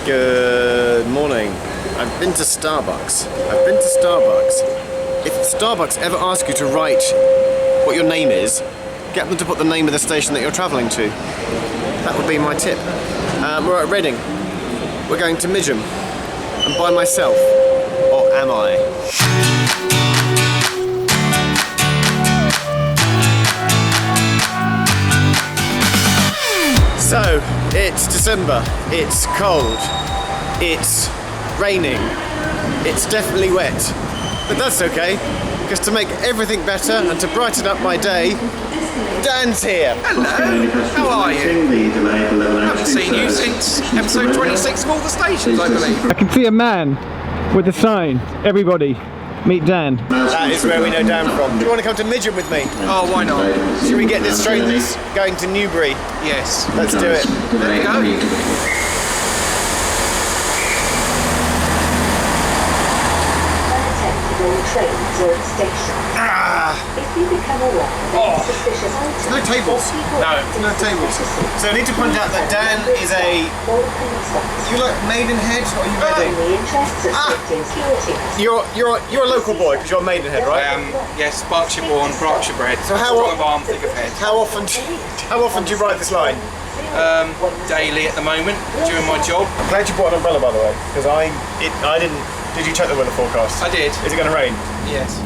Good morning. I've been to Starbucks. If Starbucks ever ask you to write what your name is, get them to put the name of the station that you're travelling to. That would be my tip. We're at Reading. We're going to Midgham. I'm by myself. Or am I? So, it's December, it's cold, it's raining, it's definitely wet, but that's okay, because to make everything better and to brighten up my day, Dan's here. Hello, how are you? I haven't seen you since episode 26 of All the Stations, I believe. I can see a man with a sign, everybody, meet Dan. That is where we know Dan from. Do you want to come to Midgham with me? Oh, why not? Should we get this train going to Newbury? Yes. Let's do it. There we go. If you become aware of suspicious items, No tables. No tables. So I need to point out that Dan is you like Maidenhead or are you Reading? You're a local boy because you're Maidenhead, I right? am, yes, Berkshire born, Berkshire bred. So how strong of arm, thick of head. How often do you ride this line? Daily at the moment, doing my job. I'm glad you brought an umbrella, by the way, because I didn't. Did you check the weather forecast? I did. Is it going to rain? Yes.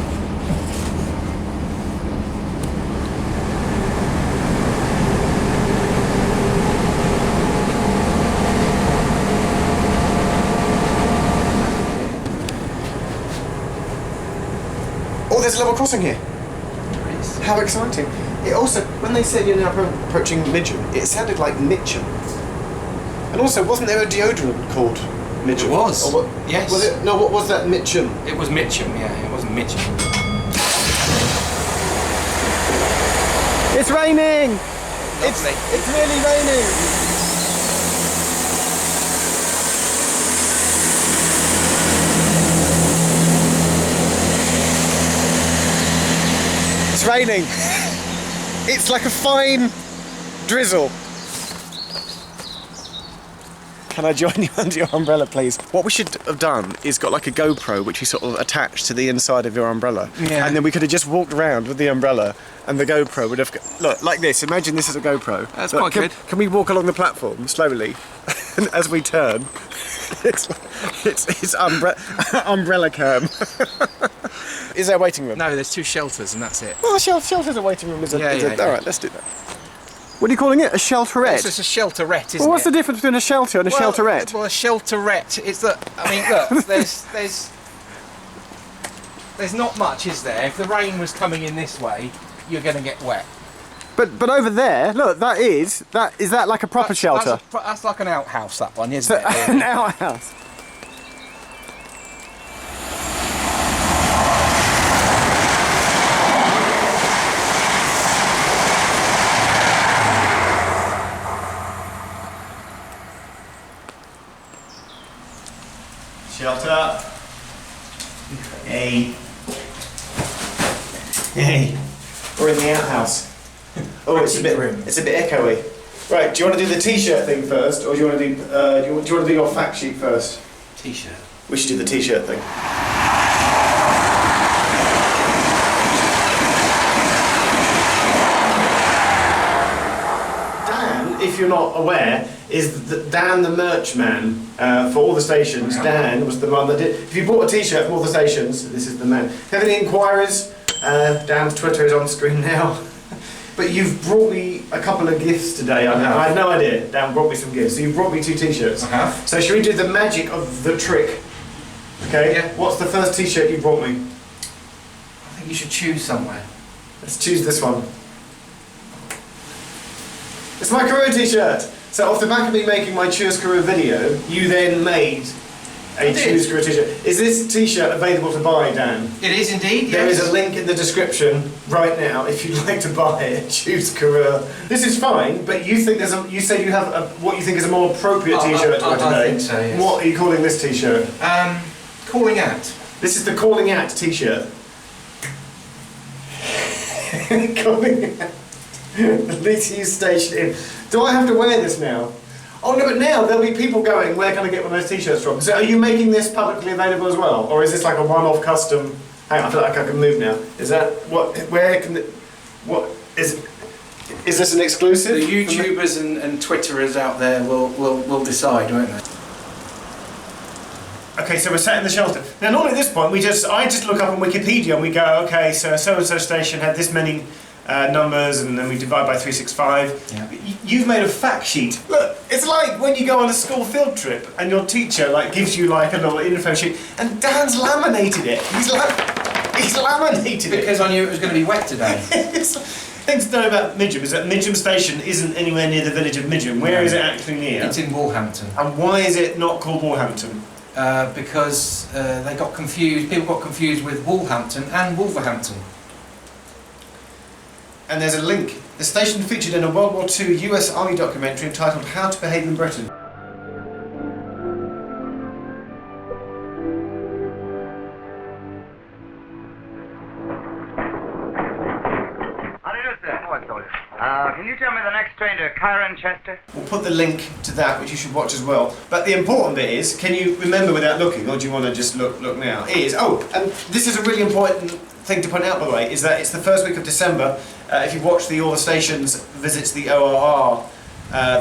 Oh, there's a level crossing here. Nice. How exciting. It also, when they said you're now approaching Midgham, it sounded like Mitcham. And also, wasn't there a deodorant called Midgham? It was. Or what, yes. Was it? No, what was that, Mitcham? It was Mitcham, yeah, it wasn't Mitcham. It's raining! Lovely. It's really raining! It's raining. It's like a fine drizzle. Can I join you under your umbrella, please? What we should have done is got like a GoPro which you sort of attach to the inside of your umbrella. Yeah. And then we could have just walked around with the umbrella and the GoPro would have... Look, like this. Imagine this is a GoPro. That's Look, quite good. Can we walk along the platform slowly? And as we turn, it's umbrella cam. Is there a waiting room? No, there's two shelters and that's it. Well, the shelter's a waiting room. Yeah. Alright, let's do that. What are you calling it? A shelterette? It's a shelterette, isn't Well, what's it? the difference between a shelter and a shelterette? Well, a shelterette is that. I mean, look, there's not much, is there? If the rain was coming in this way, you're going to get wet. But over there, look, is that like a proper shelter? That's like an outhouse, that one, isn't it? An outhouse. Shelter. Hey. We're in the outhouse. Oh, it's a bit echoey. Right, do you want to do the t-shirt thing first, or do you want to do do you want to do your fact sheet first? T-shirt. We should do the t-shirt thing. Dan, if you're not aware, is Dan the merch man for all the stations. Dan was the one that did. If you bought a t-shirt from all the stations, this is the man. If you have any inquiries, Dan's Twitter is on screen now. But you've brought me a couple of gifts today. I had no idea. Dan brought me some gifts. So you brought me two t-shirts. I have. So should we do the magic of the trick? Okay. Yeah. What's the first t-shirt you brought me? I think you should choose somewhere. Let's choose this one. It's my Karoo t-shirt. So off the back of me making my Choose Karoo video, you then made a Choose Karoo t-shirt. Is this t-shirt available to buy, Dan? It is indeed, yes. There is a link in the description right now if you'd like to buy it. Choose Karoo. This is fine, but you think you said you have what you think is a more appropriate t-shirt to wear today. I think so, yes. What are you calling this t-shirt? Calling out. This is the Calling Out t-shirt. Calling Out. The BTU station in. Do I have to wear this now? Oh no, but now there'll be people going, where can I get one of those t-shirts from? So are you making this publicly available as well? Or is this like a one-off custom? Hang on, I feel like I can move now. Is that, where can, what, is this an exclusive? The YouTubers and Twitterers out there will decide, won't they? Okay, so we're sat in the shelter. Now normally at this point, I just look up on Wikipedia and we go, okay, so so-and-so station had this many numbers, and then we divide by 365. Yeah. You've made a fact sheet. Look, it's like when you go on a school field trip and your teacher like gives you like a little info sheet, and Dan's laminated it. He's laminated it. Because I knew it was going to be wet today. Things to know about Midgham is that Midgham Station isn't anywhere near the village of Midgham. Where is it actually near? It's in Woolhampton. And why is it not called Woolhampton? Because they got confused. People got confused with Woolhampton and Wolverhampton. And there's a link. The station featured in a World War II US Army documentary entitled How to Behave in Britain. Can you tell me the next train to Cirencester? We'll put the link to that, which you should watch as well. But the important bit is, can you remember without looking, or do you want to just look now? And this is a really important thing to point out, by the way, is that it's the first week of December. If you watch the All the Stations Visits the ORR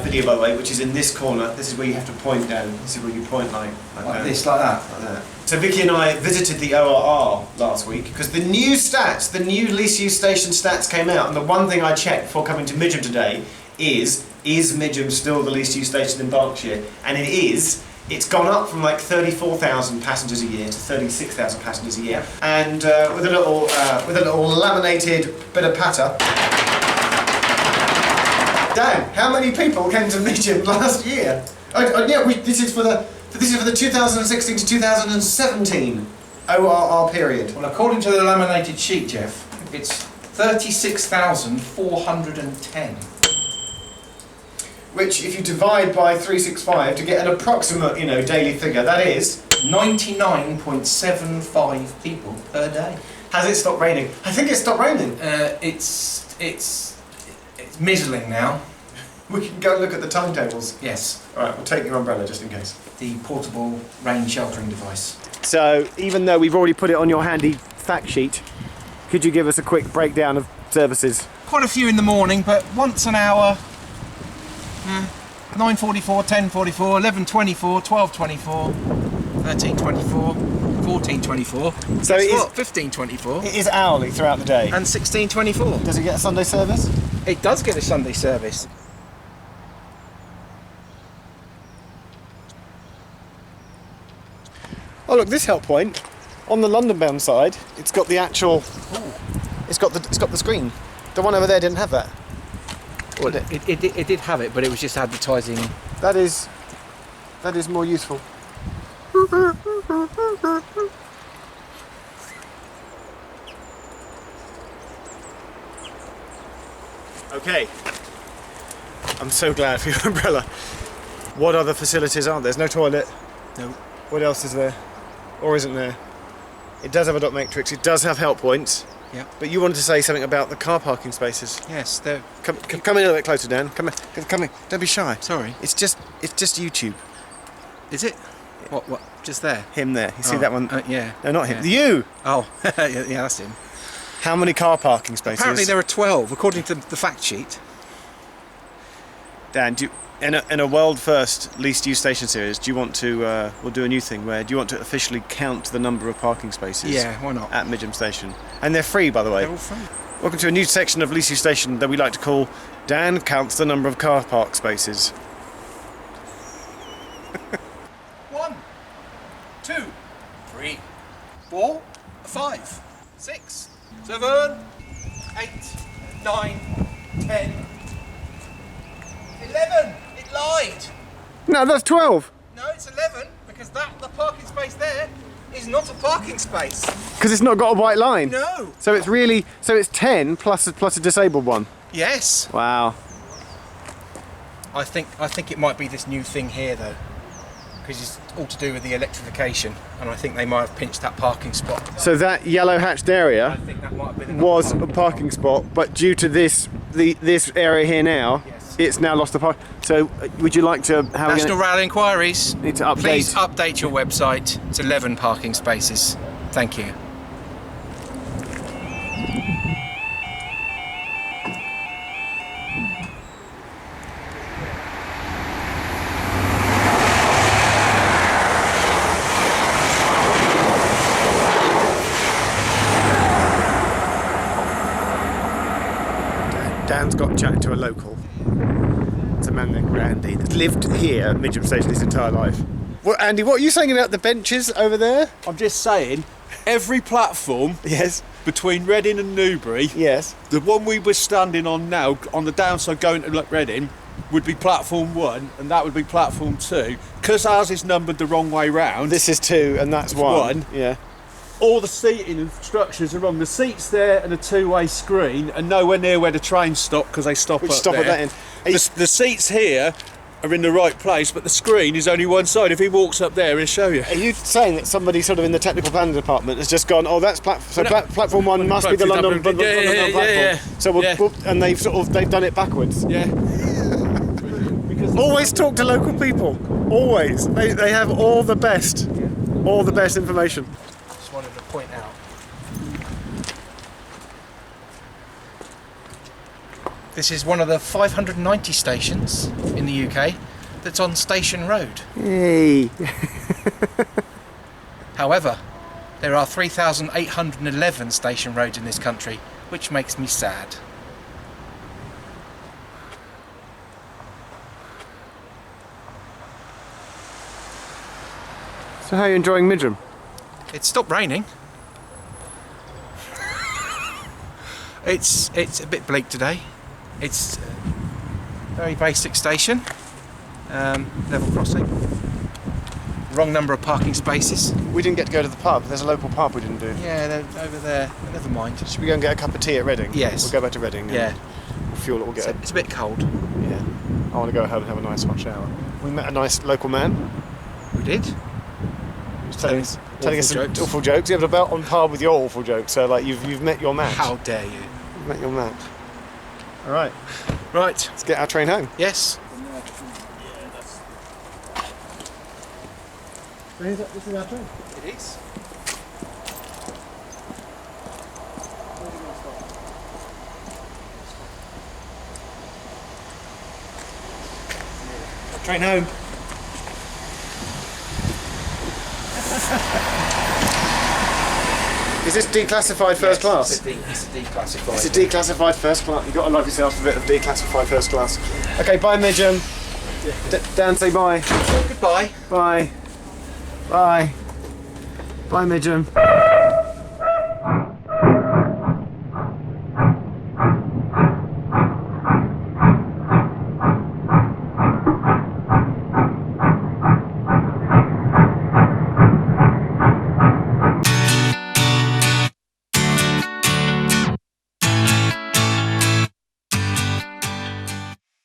video, by the way, which is in this corner, this is where you have to point down. This is where you point like This, like that. Like that. So Vicky and I visited the ORR last week because the new stats, the new least used station stats came out, and the one thing I checked before coming to Midgham today is Midgham still the least used station in Berkshire? And it is. It's gone up from like 34,000 passengers a year to 36,000 passengers a year, and with a little laminated bit of patter. Dan, how many people came to Midgham last year? This is for the 2016 to 2017 ORR period. Well, according to the laminated sheet, Geoff, it's 36,410. Which, if you divide by 365 to get an approximate, daily figure, that is 99.75 people per day. Has it stopped raining? I think it's stopped raining. It's mizzling now. We can go and look at the timetables. Yes. All right, we'll take your umbrella just in case. The portable rain sheltering device. So, even though we've already put it on your handy fact sheet, could you give us a quick breakdown of services? Quite a few in the morning, but once an hour. 9:44, 10:44, 11:24, 12:24, 13:24, 14:24. So it is 15:24. It is hourly throughout the day. And 16:24. Does it get a Sunday service? It does get a Sunday service. Oh look, this help point on the London-bound side, it's got the actual. It's got the screen. The one over there didn't have that. Well, it did have it, but it was just advertising. That is more useful. Okay. I'm so glad for your umbrella. What other facilities are there? There's no toilet. No. What else is there? Or isn't there? It does have a dot matrix. It does have help points. Yeah. But you wanted to say something about the car parking spaces. Yes, they're. Come in a little bit closer, Dan. Come in. Don't be shy. Sorry. It's just YouTube. Is it? What? Just there? Him there. You see that one? Yeah. No, not him. Yeah. You. Oh, yeah, that's him. How many car parking spaces? Apparently there are 12, according to the fact sheet. Dan, in a world first least used station series, do you want to? We'll do a new thing where do you want to officially count the number of parking spaces? Yeah, why not? At Midgham Station, and they're free, by the way. They're all free. Welcome to a new section of least used station that we like to call Dan counts the number of car park spaces. 1, 2, 3, 4, 5, 6, 7, 8, 9, 10, 11. It lied. No, that's 12. No, it's 11 because the parking space there is not a parking space. Because it's not got a white line. No. So it's 10 plus a disabled one. Yes. Wow. I think it might be this new thing here though, because it's all to do with the electrification, and I think they might have pinched that parking spot. So that yellow hatched area I think that might have been was a parking spot, but due to this area here now, Yes. It's now lost the park. So, would you like to have National Rail Inquiries. Need to update. Please update your website. It's 11 parking spaces. Thank you. Dan's got chatting to a local. It's a man named Andy that's lived here at Midgham Station his entire life. Well, Andy, what are you saying about the benches over there? I'm just saying, every platform Yes. between Reading and Newbury, Yes. the one we were standing on now, on the downside going to Reading, would be platform 1, and that would be platform 2. Because ours is numbered the wrong way round, This is 2 and that's 1. Yeah. all the seating and structures are wrong. The seats there and a two-way screen are nowhere near where the trains stop, because they stop Which up stop there. at that end. The seats here are in the right place, but the screen is only one side. If he walks up there, he'll show you. Are you saying that somebody sort of in the technical planning department has just gone, oh, that's platform 1 must be the London platform. Yeah. So and they've done it backwards. Yeah. Always talk to local people. Always. They have all the best information. Just wanted to point out. This is one of the 590 stations in the UK that's on Station Road. Hey. However, there are 3,811 station roads in this country, which makes me sad. So how are you enjoying Midgham? It stopped raining. It's a bit bleak today. It's a very basic station. Level crossing. Wrong number of parking spaces. We didn't get to go to the pub. There's a local pub we didn't do. Yeah, they're over there. Never mind. Should we go and get a cup of tea at Reading? Yes. We'll go back to Reading. Yeah. We'll fuel it. We'll get it. It's a bit cold. Yeah. I want to go home and have a nice hot shower. We met a nice local man. We did. He was telling us some jokes. awful jokes. You have about on par with your awful jokes. So like you've met your match. How dare you? You've met your match. All right. Right. Let's get our train home. Yes. This is our train. It is. Train home. Is this declassified first class? It's a declassified. It's a declassified first class. You've got to love yourself a bit of declassified first class. Okay, bye Midgham. Dan, say bye. Goodbye. Bye. Bye. Bye Midgham.